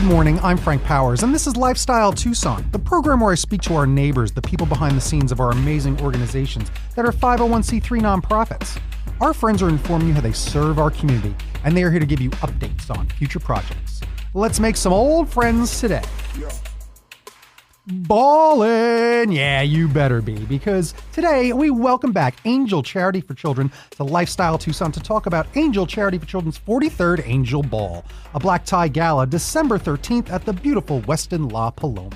morning, I'm Frank Powers, and this is Lifestyle Tucson, the program where I speak to our neighbors, the people behind the scenes of our amazing organizations that are 501c3 nonprofits. Our friends are informing you how they serve our community, and they are here to give you updates on future projects. Let's make some old friends today. Ballllllin Yeah, you better be, because today we welcome back Angel Charity for Children to Lifestyle Tucson to talk about Angel Charity for Children's 43rd Angel Ball, a black tie gala December 13th at the beautiful Westin La Paloma.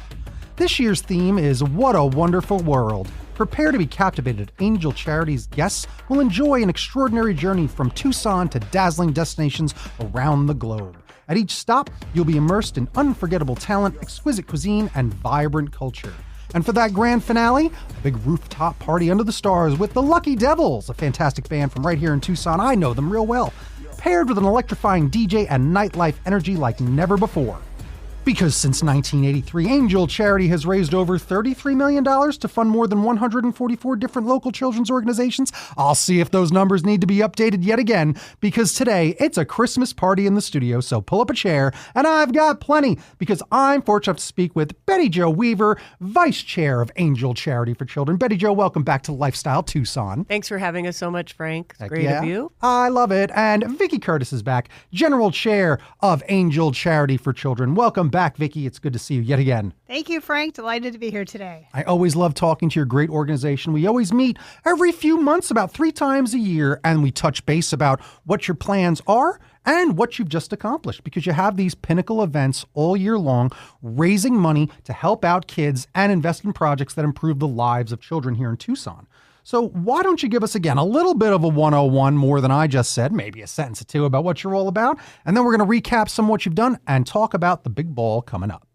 This year's theme is What a Wonderful World. Prepare to be captivated. Angel Charity's guests will enjoy an extraordinary journey from Tucson to dazzling destinations around the globe. At each stop, you'll be immersed in unforgettable talent, exquisite cuisine, and vibrant culture. And for that grand finale, a big rooftop party under the stars with the Lucky Devils, a fantastic band from right here in Tucson. I know them real well. Paired with an electrifying DJ and nightlife energy like never before. Because since 1983, Angel Charity has raised over $33 million to fund more than 144 different local children's organizations. I'll see if those numbers need to be updated yet again, because today it's a Christmas party in the studio, so pull up a chair, and I've got plenty, because I'm fortunate to speak with Betty Jo Weaver, Vice Chair of Angel Charity for Children. Betty Jo, welcome back to Lifestyle Tucson. Thanks for having us so much, Frank. It's Heck great yeah. of you. I love it. And Vicky Curtis is back, General Chair of Angel Charity for Children. Welcome back, Vicky. It's good to see you yet again. Thank you, Frank. Delighted to be here today. I always love talking to your great organization. We always meet every few months, about 3 times a year, and we touch base about what your plans are and what you've just accomplished, because you have these pinnacle events all year long, raising money to help out kids and invest in projects that improve the lives of children here in Tucson. So why don't you give us, again, a little bit of a 101 more than I just said, maybe a sentence or two about what you're all about, and then we're going to recap some of what you've done and talk about the big ball coming up.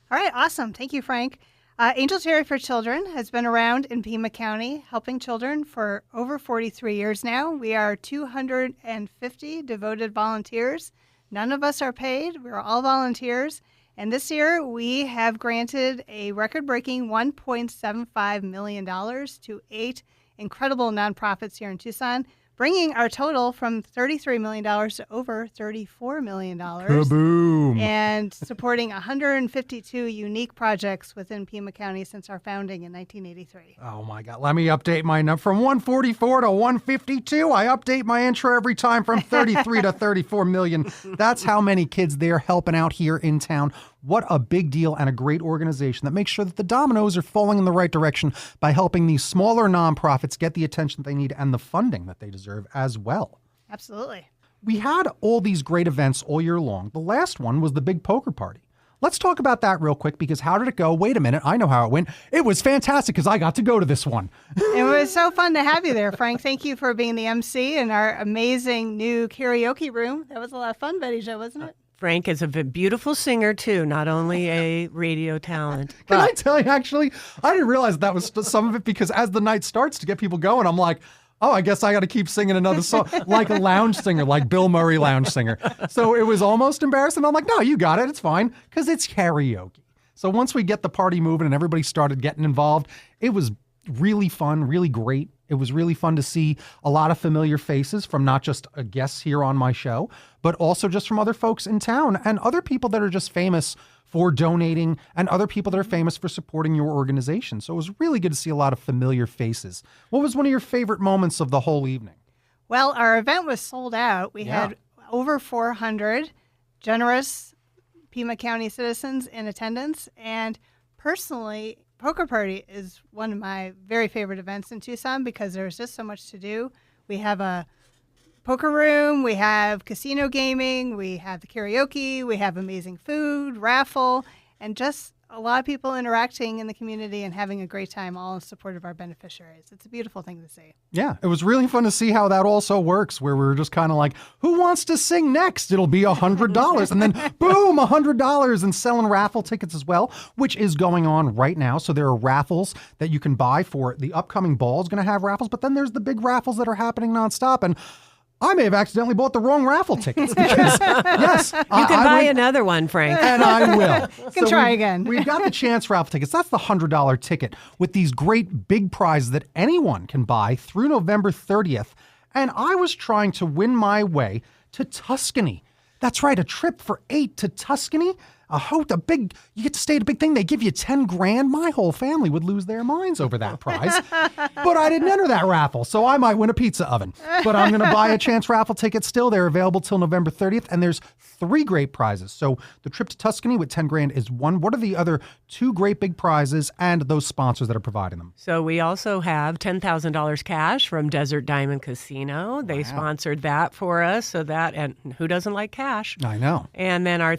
All right, awesome. Thank you, Frank. Angel Charity for Children has been around in Pima County helping children for over 43 years now. We are 250 devoted volunteers. None of us are paid. We're all volunteers. And this year, we have granted a record-breaking $1.75 million to 8 incredible nonprofits here in Tucson, bringing our total from $33 million to over $34 million. Kaboom! And supporting 152 unique projects within Pima County since our founding in 1983. Oh my God. Let me update my number. From 144 to 152, I update my intro every time from 33 to 34 million. That's how many kids they're helping out here in town. What a big deal, and a great organization that makes sure that the dominoes are falling in the right direction by helping these smaller nonprofits get the attention they need and the funding that they deserve as well. Absolutely. We had all these great events all year long. The last one was the big poker party. Let's talk about that real quick, because how did it go? Wait a minute. I know how it went. It was fantastic because I got to go to this one. It was so fun to have you there, Frank. Thank you for being the MC in our amazing new karaoke room. That was a lot of fun, Betty Jo, wasn't it? Frank is a beautiful singer, too, not only a radio talent. Can I tell you, actually, I didn't realize that was some of it, because as the night starts to get people going, I'm like, oh, I guess I got to keep singing another song, like a lounge singer, like Bill Murray lounge singer. So it was almost embarrassing. I'm like, no, you got it. It's fine, because it's karaoke. So once we get the party moving and everybody started getting involved, it was really fun, really great. It was really fun to see a lot of familiar faces from not just guests here on my show, but also just from other folks in town and other people that are just famous for donating and other people that are famous for supporting your organization. So it was really good to see a lot of familiar faces. What was one of your favorite moments of the whole evening? Well, our event was sold out. We had over 400 generous Pima County citizens in attendance. And personally, Poker Party is one of my very favorite events in Tucson because there's just so much to do. We have a poker room, we have casino gaming, we have the karaoke, we have amazing food, raffle, and just a lot of people interacting in the community and having a great time, all in support of our beneficiaries. It's a beautiful thing to see. Yeah, it was really fun to see how that also works, where we're just kind of like, who wants to sing next? It'll be $100. And then boom, $100, and selling raffle tickets as well, which is going on right now. So there are raffles that you can buy for the upcoming ball is going to have raffles, but then there's the big raffles that are happening nonstop. And I may have accidentally bought the wrong raffle tickets because, yes. You can buy another one, Frank. And I will. You can try again. We've got the chance raffle tickets. That's the $100 ticket with these great big prizes that anyone can buy through November 30th. And I was trying to win my way to Tuscany. That's right, a trip for 8 to Tuscany. you get to stay at a big thing. They give you 10 grand. My whole family would lose their minds over that prize. But I didn't enter that raffle, so I might win a pizza oven. But I'm going to buy a chance raffle ticket still. They're available till November 30th, and there's 3 great prizes. So the trip to Tuscany with 10 grand is one. What are the other 2 great big prizes and those sponsors that are providing them? So we also have $10,000 cash from Desert Diamond Casino. They sponsored that for us, and who doesn't like cash? I know. And then our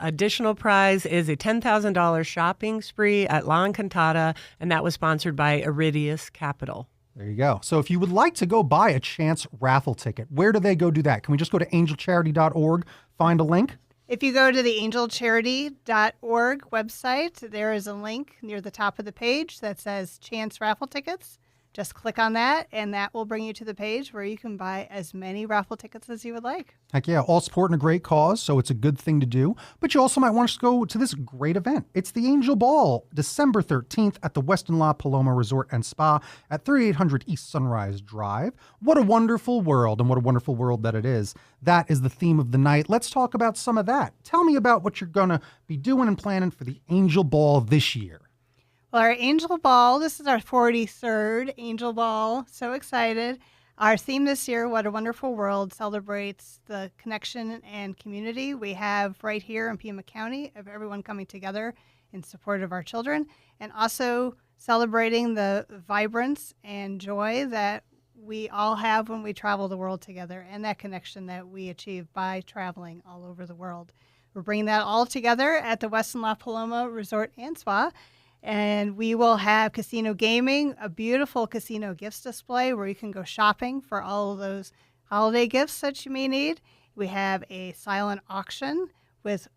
additional prize is a $10,000 shopping spree at La Encantada, and that was sponsored by Iridius Capital. There you go. So if you would like to go buy a chance raffle ticket, where do they go do that? Can we just go to angelcharity.org, find a link? If you go to the angelcharity.org website, there is a link near the top of the page that says Chance Raffle Tickets. Just click on that, and that will bring you to the page where you can buy as many raffle tickets as you would like. Heck yeah, all supporting a great cause, so it's a good thing to do. But you also might want to go to this great event. It's the Angel Ball, December 13th at the Westin La Paloma Resort and Spa at 3800 East Sunrise Drive. What a wonderful world, and what a wonderful world that it is. That is the theme of the night. Let's talk about some of that. Tell me about what you're going to be doing and planning for the Angel Ball this year. Well, our Angel Ball, this is our 43rd Angel Ball. So excited. Our theme this year, What a Wonderful World, celebrates the connection and community we have right here in Pima County of everyone coming together in support of our children, and also celebrating the vibrance and joy that we all have when we travel the world together, and that connection that we achieve by traveling all over the world. We're bringing that all together at the Westin La Paloma Resort and Spa. And we will have casino gaming, a beautiful casino gifts display where you can go shopping for all of those holiday gifts that you may need. We have a silent auction with,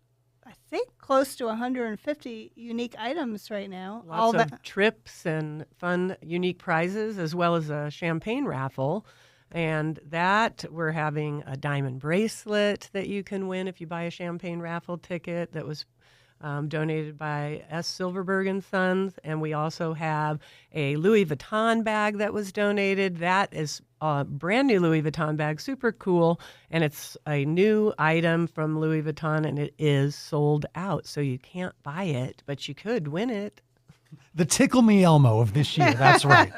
I think, close to 150 unique items right now. Lots of trips and fun, unique prizes, as well as a champagne raffle. And that we're having a diamond bracelet that you can win if you buy a champagne raffle ticket that was donated by S. Silverberg and Sons. And we also have a Louis Vuitton bag that was donated. That is a brand new Louis Vuitton bag, super cool. And it's a new item from Louis Vuitton, and it is sold out. So you can't buy it, but you could win it. The Tickle Me Elmo of this year. That's right.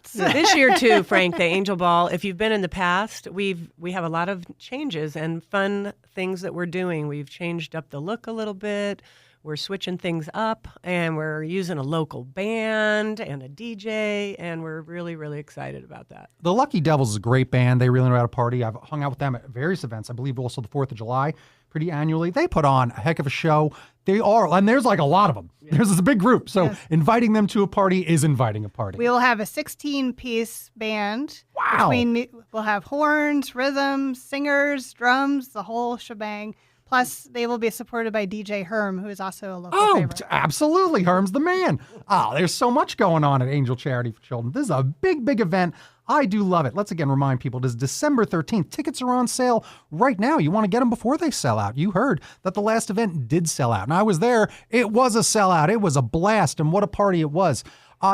So this year too, Frank, the Angel Ball, if you've been in the past, we have a lot of changes and fun things that we're doing. We've changed up the look a little bit. We're switching things up, and we're using a local band and a DJ, and we're really, really excited about that. The Lucky Devils is a great band. They really know how to party. I've hung out with them at various events. I believe also the 4th of July, pretty annually. They put on a heck of a show. And there's like a lot of them. Yeah. There's this big group. So Inviting them to a party is inviting a party. We will have a 16-piece band. Wow. We'll have horns, rhythms, singers, drums, the whole shebang. Plus, they will be supported by DJ Herm, who is also a local favorite. Absolutely. Herm's the man. There's so much going on at Angel Charity for Children. This is a big, big event. I do love it. Let's again remind people, it is December 13th. Tickets are on sale right now. You want to get them before they sell out. You heard that the last event did sell out, and I was there. It was a sellout. It was a blast, and what a party it was.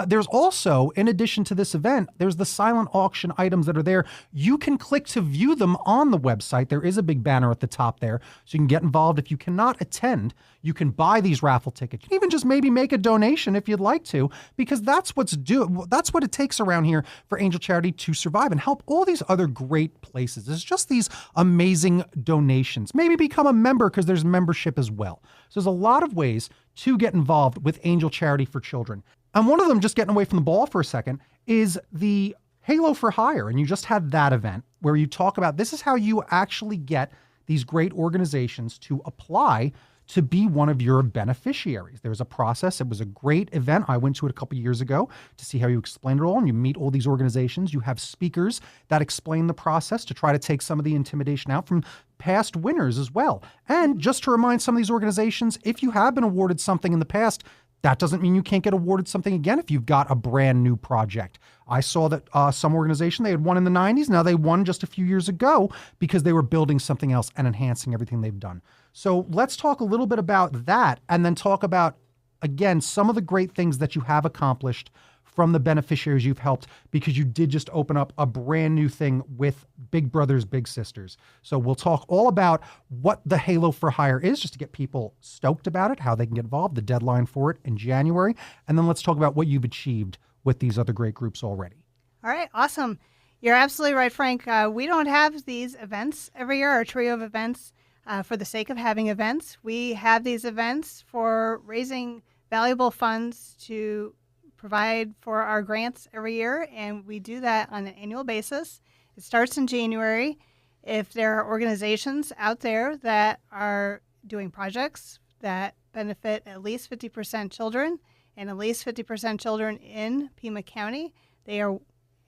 There's also, in addition to this event, there's the silent auction items that are there. You can click to view them on the website. There is a big banner at the top there, so you can get involved. If you cannot attend, you can buy these raffle tickets. You can even just maybe make a donation if you'd like to, because that's what it takes around here for Angel Charity to survive and help all these other great places. It's just these amazing donations. Maybe become a member, because there's membership as well. So there's a lot of ways to get involved with Angel Charity for Children. And one of them, just getting away from the ball for a second, is the Halo for Hire. And you just had that event where you talk about this is how you actually get these great organizations to apply to be one of your beneficiaries. There's a process. It was a great event. I went to it a couple years ago to see how you explain it all. And you meet all these organizations. You have speakers that explain the process to try to take some of the intimidation out from past winners as well. And just to remind some of these organizations, if you have been awarded something in the past, that doesn't mean you can't get awarded something again if you've got a brand new project. I saw that some organization, they had won in the 90s. Now they won just a few years ago because they were building something else and enhancing everything they've done. So let's talk a little bit about that, and then talk about, again, some of the great things that you have accomplished from the beneficiaries you've helped, because you did just open up a brand new thing with Big Brothers Big Sisters. So we'll talk all about what the Halo for Hire is, just to get people stoked about it, how they can get involved, the deadline for it in January, and then let's talk about what you've achieved with these other great groups already. All right, awesome. You're absolutely right, Frank. We don't have these events every year, our trio of events, for the sake of having events. We have these events for raising valuable funds to provide for our grants every year, and we do that on an annual basis. It starts in January. If there are organizations out there that are doing projects that benefit at least 50% children and at least 50% children in Pima County, they are,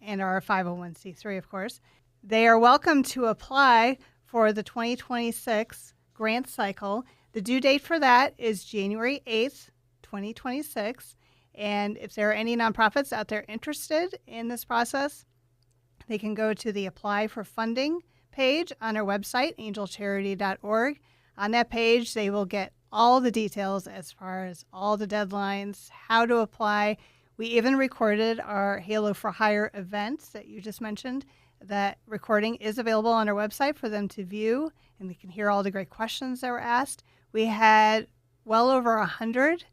and are a 501c3, of course, they are welcome to apply for the 2026 grant cycle. The due date for that is January 8th, 2026. And if there are any nonprofits out there interested in this process, they can go to the Apply for Funding page on our website, angelcharity.org. On that page, they will get all the details as far as all the deadlines, how to apply. We even recorded our Halo for Hire events that you just mentioned. That recording is available on our website for them to view, and they can hear all the great questions that were asked. We had well over 100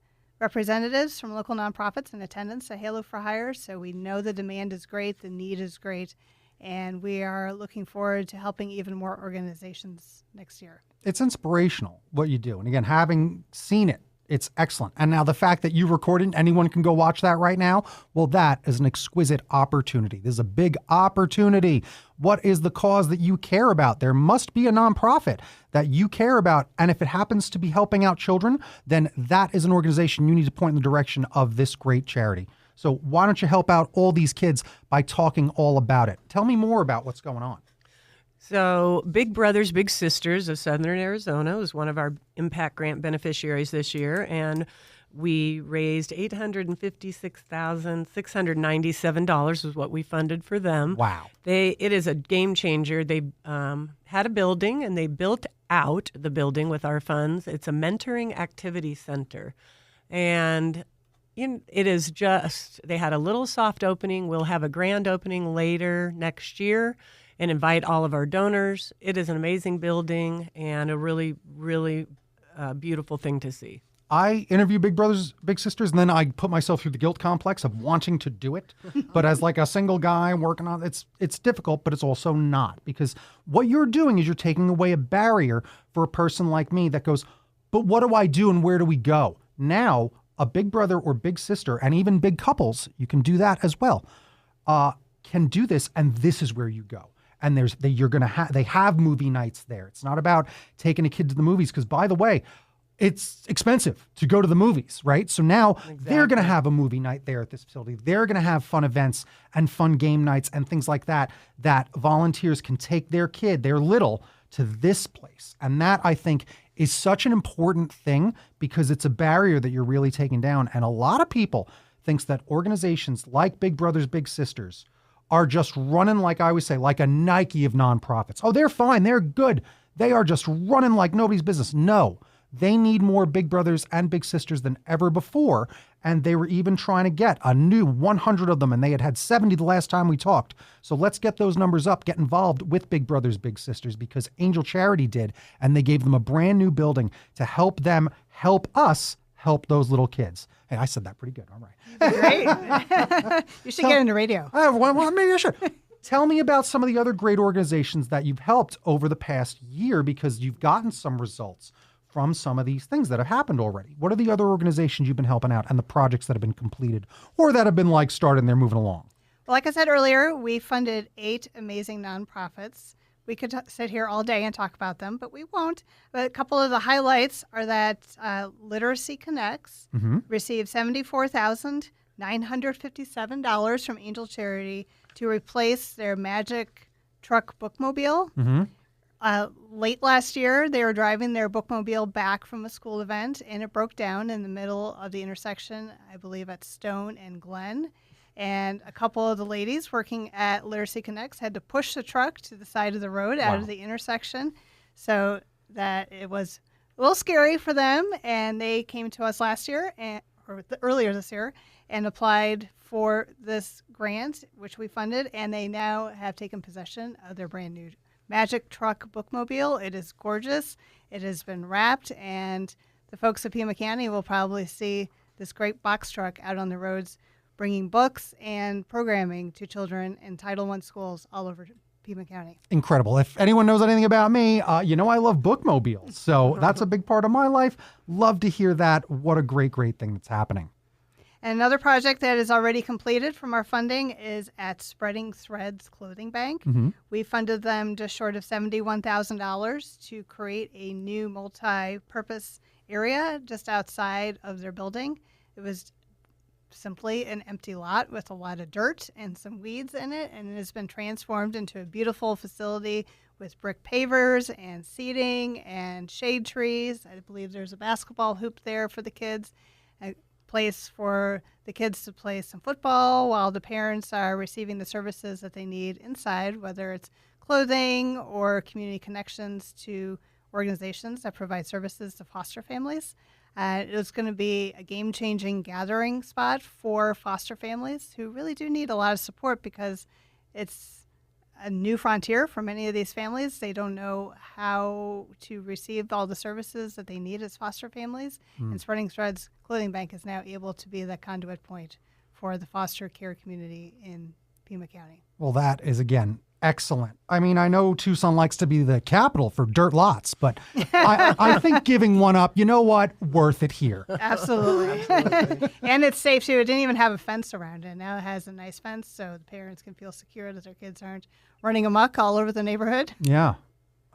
representatives from local nonprofits in attendance at Halo for Hire, so we know the demand is great, the need is great, and we are looking forward to helping even more organizations next year. It's inspirational what you do. And again, having seen it, it's excellent. And now the fact that you recorded, anyone can go watch that right now. Well, that is an exquisite opportunity. This is a big opportunity. What is the cause that you care about? There must be a nonprofit that you care about. And if it happens to be helping out children, then that is an organization you need to point in the direction of this great charity. So why don't you help out all these kids by talking all about it? Tell me more about what's going on. So Big Brothers Big Sisters of Southern Arizona was one of our impact grant beneficiaries this year, and we raised $856,697 is what we funded for them. Wow. It is a game changer. They had a building, and they built out the building with our funds. It's a mentoring activity center, and it is just, they had a little soft opening. We'll have a grand opening later next year and invite all of our donors. It is an amazing building and a really, really beautiful thing to see. I interview Big Brothers, Big Sisters, and then I put myself through the guilt complex of wanting to do it. But as like a single guy working on it, it's difficult, but it's also not. Because what you're doing is you're taking away a barrier for a person like me that goes, but what do I do and where do we go? Now, a big brother or big sister, and even big couples, you can do that as well, can do this, and this is where you go. And they have movie nights there. It's not about taking a kid to the movies, because by the way, it's expensive to go to the movies, right? So now they're going to have a movie night there at this facility. They're going to have fun events and fun game nights and things like that volunteers can take their kid, their little, to this place. And that, I think, is such an important thing, because it's a barrier that you're really taking down. And a lot of people thinks that organizations like Big Brothers Big Sisters are just running, like I always say, like a Nike of nonprofits. Oh, they're fine. They're good. They are just running like nobody's business. No, they need more Big Brothers and Big Sisters than ever before. And they were even trying to get a new 100 of them, and they had 70 the last time we talked. So let's get those numbers up, get involved with Big Brothers Big Sisters, because Angel Charity did, and they gave them a brand new building to help them help us help those little kids. Hey, I said that pretty good. All right. Great. You should get into radio. Well, maybe I should. Tell me about some of the other great organizations that you've helped over the past year, because you've gotten some results from some of these things that have happened already. What are the other organizations you've been helping out, and the projects that have been completed or that have been like started and they're moving along? Well, like I said earlier, we funded 8 amazing nonprofits. We could sit here all day and talk about them, but we won't. But a couple of the highlights are that Literacy Connects received $74,957 from Angel Charity to replace their Magic Truck bookmobile. Late last year, they were driving their bookmobile back from a school event, and it broke down in the middle of the intersection, I believe at Stone and Glen. And a couple of the ladies working at Literacy Connects had to push the truck to the side of the road out of the intersection, so that it was a little scary for them. And they came to us last year, earlier this year, and applied for this grant, which we funded, and they now have taken possession of their brand new Magic Truck bookmobile. It is gorgeous. It has been wrapped, and the folks at Pima County will probably see this great box truck out on the roads bringing books and programming to children in Title I schools all over Pima County. Incredible. If anyone knows anything about me, you know I love bookmobiles. So that's a big part of my life. Love to hear that. What a great, great thing that's happening. And another project that is already completed from our funding is at Spreading Threads Clothing Bank. We funded them just short of $71,000 to create a new multi-purpose area just outside of their building. It was simply an empty lot with a lot of dirt and some weeds in it, and it has been transformed into a beautiful facility with brick pavers and seating and shade trees. I believe there's a basketball hoop there for the kids, a place for the kids to play some football while the parents are receiving the services that they need inside, whether it's clothing or community connections to organizations that provide services to foster families. It's going to be a game-changing gathering spot for foster families who really do need a lot of support because it's a new frontier for many of these families. They don't know how to receive all the services that they need as foster families. And Spreading Threads Clothing Bank is now able to be the conduit point for the foster care community in Pima County. Well, that is, again, excellent. I mean, I know Tucson likes to be the capital for dirt lots, but I think giving one up, you know what, worth it here. Absolutely. And it's safe, too. It didn't even have a fence around it. Now it has a nice fence so the parents can feel secure that their kids aren't running amok all over the neighborhood. Yeah,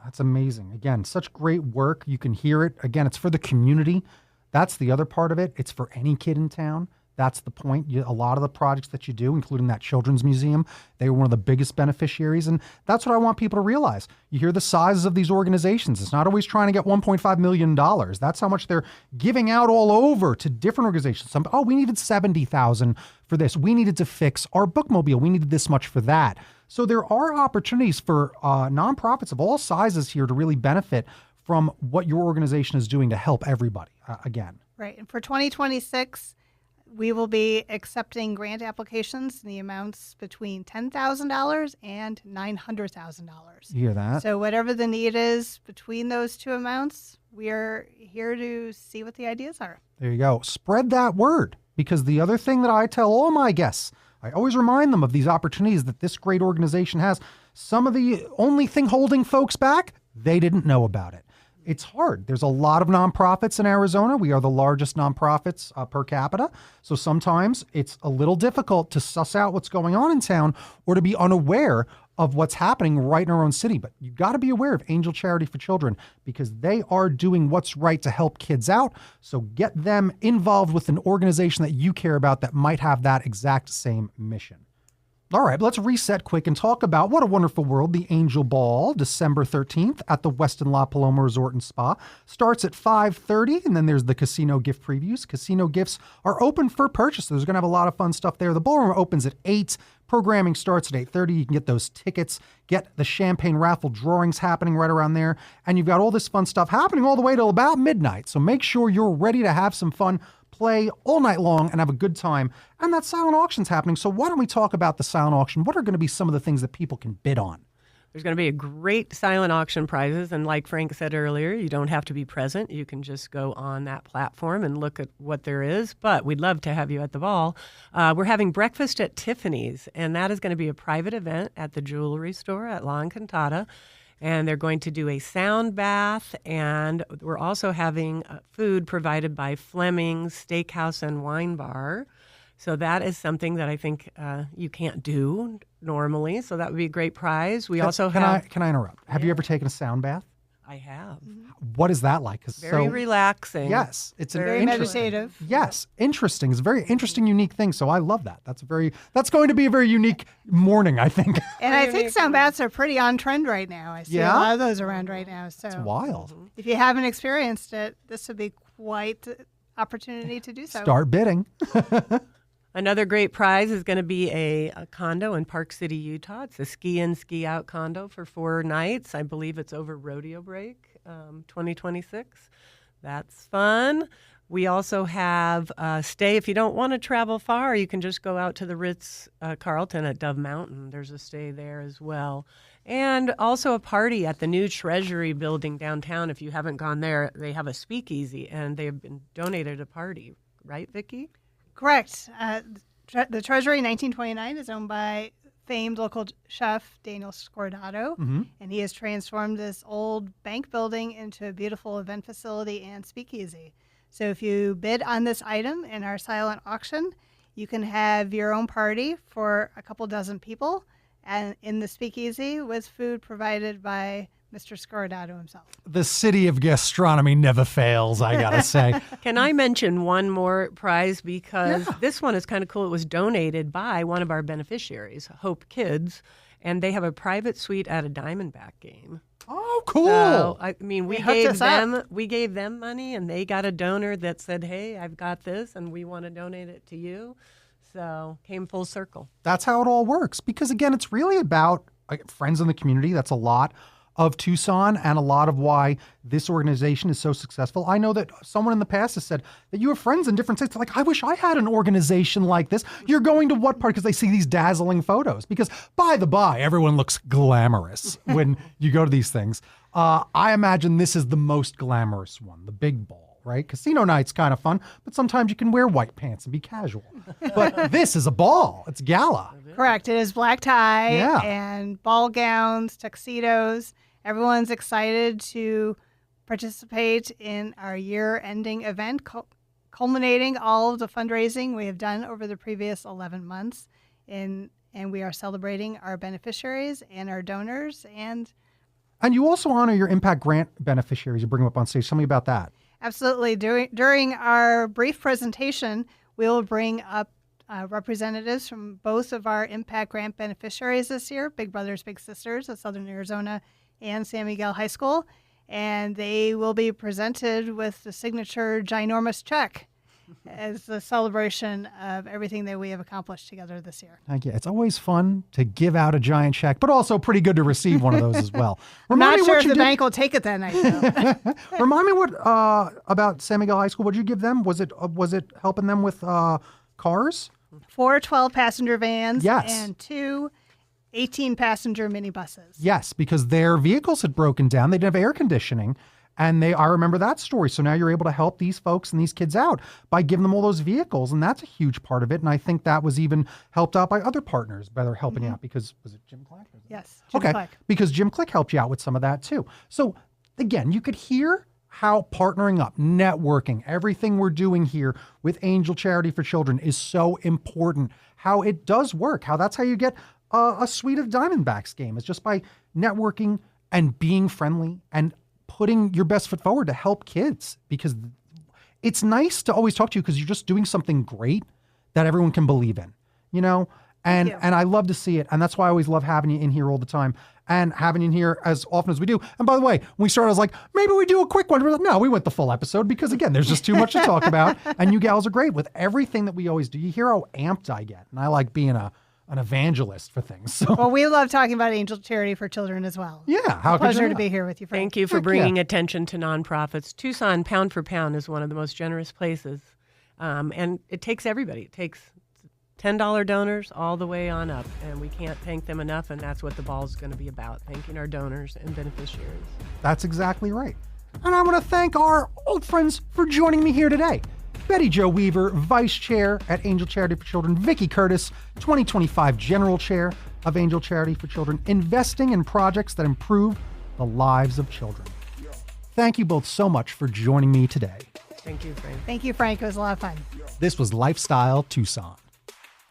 that's amazing. Again, such great work. You can hear it. Again, it's for the community. That's the other part of it. It's for any kid in town. That's the point. A lot of the projects that you do, including that children's museum, they were one of the biggest beneficiaries. And that's what I want people to realize. You hear the sizes of these organizations. It's not always trying to get $1.5 million. That's how much they're giving out all over to different organizations. We needed $70,000 for this. We needed to fix our bookmobile. We needed this much for that. So there are opportunities for nonprofits of all sizes here to really benefit from what your organization is doing to help everybody, again. Right. And for 2026, we will be accepting grant applications in the amounts between $10,000 and $900,000. You hear that? So whatever the need is between those two amounts, we are here to see what the ideas are. There you go. Spread that word, because the other thing that I tell all my guests, I always remind them of these opportunities that this great organization has. Some of the only thing holding folks back, they didn't know about it. It's hard. There's a lot of nonprofits in Arizona. We are the largest nonprofits per capita. So sometimes it's a little difficult to suss out what's going on in town or to be unaware of what's happening right in our own city. But you've got to be aware of Angel Charity for Children because they are doing what's right to help kids out. So get them involved with an organization that you care about that might have that exact same mission. All right, let's reset quick and talk about what a wonderful world, the Angel Ball, December 13th at the Westin La Paloma Resort and Spa. Starts at 5:30, and then there's the casino gift previews. Casino gifts are open for purchase. There's going to have a lot of fun stuff there. The ballroom opens at 8. Programming starts at 8:30. You can get those tickets, get the champagne raffle drawings happening right around there, and you've got all this fun stuff happening all the way till about midnight. So make sure you're ready to have some fun, play all night long, and have a good time. And that silent auction's happening. So why don't we talk about the silent auction? What are going to be some of the things that people can bid on? There's going to be a great silent auction prizes. And like Frank said earlier, you don't have to be present. You can just go on that platform and look at what there is. But we'd love to have you at the ball. We're having breakfast at Tiffany's, and that is going to be a private event at the jewelry store at La Encantada. And they're going to do a sound bath, and we're also having food provided by Fleming's Steakhouse and Wine Bar. So that is something that I think you can't do normally. So that would be a great prize. We also have. Can I interrupt? Have you ever taken a sound bath? I have. What is that like? Very relaxing. Yes, it's very meditative. Yes, interesting. It's a very interesting, unique thing. So I love that. That's going to be a very unique morning, I think. And I think sound baths are pretty on trend right now. I see a lot of those around right now. So it's wild. If you haven't experienced it, this would be quite an opportunity to do so. Start bidding. Another great prize is going to be a condo in Park City, Utah. It's a ski-in, ski-out condo for 4 nights. I believe it's over rodeo break, 2026. That's fun. We also have stay. If you don't want to travel far, you can just go out to the Ritz-Carlton at Dove Mountain. There's a stay there as well. And also a party at the new Treasury building downtown. If you haven't gone there, they have a speakeasy, and they've been donated a party. Right, Vicky? Correct. The Treasury 1929 is owned by famed local chef Daniel Scordato, and he has transformed this old bank building into a beautiful event facility and speakeasy. So if you bid on this item in our silent auction, you can have your own party for a couple dozen people and in the speakeasy with food provided by Mr. Scordato himself. The city of gastronomy never fails, I gotta say. Can I mention one more prize? Because this one is kind of cool. It was donated by one of our beneficiaries, Hope Kids, and they have a private suite at a Diamondback game. Oh, cool. So, I mean, we gave up. them money, and they got a donor that said, hey, I've got this, and we want to donate it to you. So came full circle. That's how it all works. Because, again, it's really about friends in the community. That's a lot of Tucson and a lot of why this organization is so successful. I know that someone in the past has said that you have friends in different states. Like, I wish I had an organization like this. You're going to what part? Because they see these dazzling photos. Because, by the by, everyone looks glamorous when you go to these things. I imagine this is the most glamorous one, the big ball, right? Casino night's kind of fun, but sometimes you can wear white pants and be casual. But this is a ball. It's gala. Correct. It is black tie and ball gowns, tuxedos. Everyone's excited to participate in our year-ending event, culminating all of the fundraising we have done over the previous 11 months. And we are celebrating our beneficiaries and our donors. And you also honor your impact grant beneficiaries. You bring them up on stage. Tell me about that. Absolutely. During our brief presentation, we will bring up representatives from both of our impact grant beneficiaries this year, Big Brothers Big Sisters of Southern Arizona and San Miguel High School, and they will be presented with the signature ginormous check as the celebration of everything that we have accomplished together this year. Yeah, it's always fun to give out a giant check, but also pretty good to receive one of those as well. I'm not sure if the bank will take it that night, though. Remind me what about San Miguel High School. What did you give them? Was it helping them with cars? 4 12-passenger vans and 2 18-passenger minibuses. Yes, because their vehicles had broken down. They didn't have air conditioning. And I remember that story. So now you're able to help these folks and these kids out by giving them all those vehicles. And that's a huge part of it. And I think that was even helped out by other partners by their helping you out. Because, was it Jim Click? Yes, Jim Click. Because Jim Click helped you out with some of that too. So again, you could hear how partnering up, networking, everything we're doing here with Angel Charity for Children is so important. How it does work. How that's how you get a suite of Diamondbacks game. It's just by networking and being friendly and putting your best foot forward to help kids, because it's nice to always talk to you because you're just doing something great that everyone can believe in, you know? And I love to see it. And that's why I always love having you in here all the time and having you in here as often as we do. And by the way, when we started, I was like, maybe we do a quick one. We're like, no, we went the full episode because, again, there's just too much to talk about. And you gals are great with everything that we always do. You hear how amped I get. And I like being an evangelist for things. So. Well, we love talking about Angel Charity for Children as well. Yeah. How pleasure to be here with you, Frank. Thank you for bringing attention to nonprofits. Tucson, pound for pound, is one of the most generous places. And it takes everybody. It takes $10 donors all the way on up. And we can't thank them enough. And that's what the ball is going to be about, thanking our donors and beneficiaries. That's exactly right. And I want to thank our old friends for joining me here today. Betty Jo Weaver, Vice Chair at Angel Charity for Children. Vicky Curtis, 2025 General Chair of Angel Charity for Children, investing in projects that improve the lives of children. Thank you both so much for joining me today. Thank you, Frank. Thank you, Frank. It was a lot of fun. This was Lifestyle Tucson.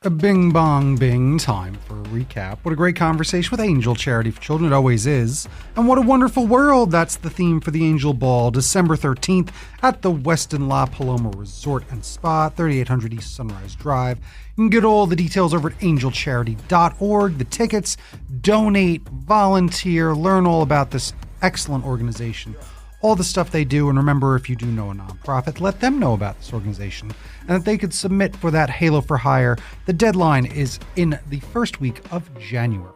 A bing bong bing, time for a recap. What a great conversation with Angel Charity for Children, it always is. And what a wonderful world. That's the theme for the Angel Ball, December 13th at the Westin La Paloma Resort and Spa, 3800 East Sunrise Drive. You can get all the details over at angelcharity.org. The tickets, donate, volunteer, learn all about this excellent organization, all the stuff they do. And remember, if you do know a nonprofit, let them know about this organization and that they could submit for that Halo for Hire. The deadline is in the first week of January.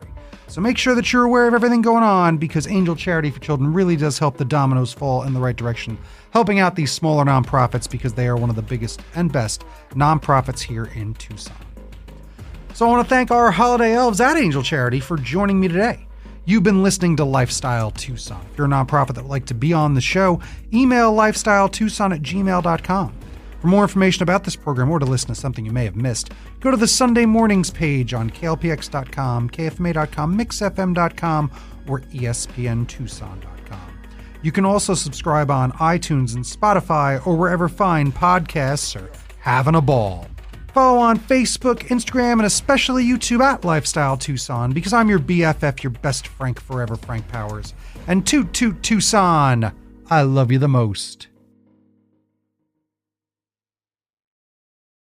So make sure that you're aware of everything going on, because Angel Charity for Children really does help the dominoes fall in the right direction, helping out these smaller nonprofits, because they are one of the biggest and best nonprofits here in Tucson. So I want to thank our holiday elves at Angel Charity for joining me today. You've been listening to Lifestyle Tucson. If you're a nonprofit that would like to be on the show, email lifestyletucson@gmail.com. For more information about this program or to listen to something you may have missed, go to the Sunday Mornings page on klpx.com, kfma.com, mixfm.com, or espntucson.com. You can also subscribe on iTunes and Spotify or wherever fine podcasts are having a ball. Follow on Facebook, Instagram, and especially YouTube at Lifestyle Tucson, because I'm your BFF, your best Frank forever, Frank Powers. And toot toot Tucson, I love you the most.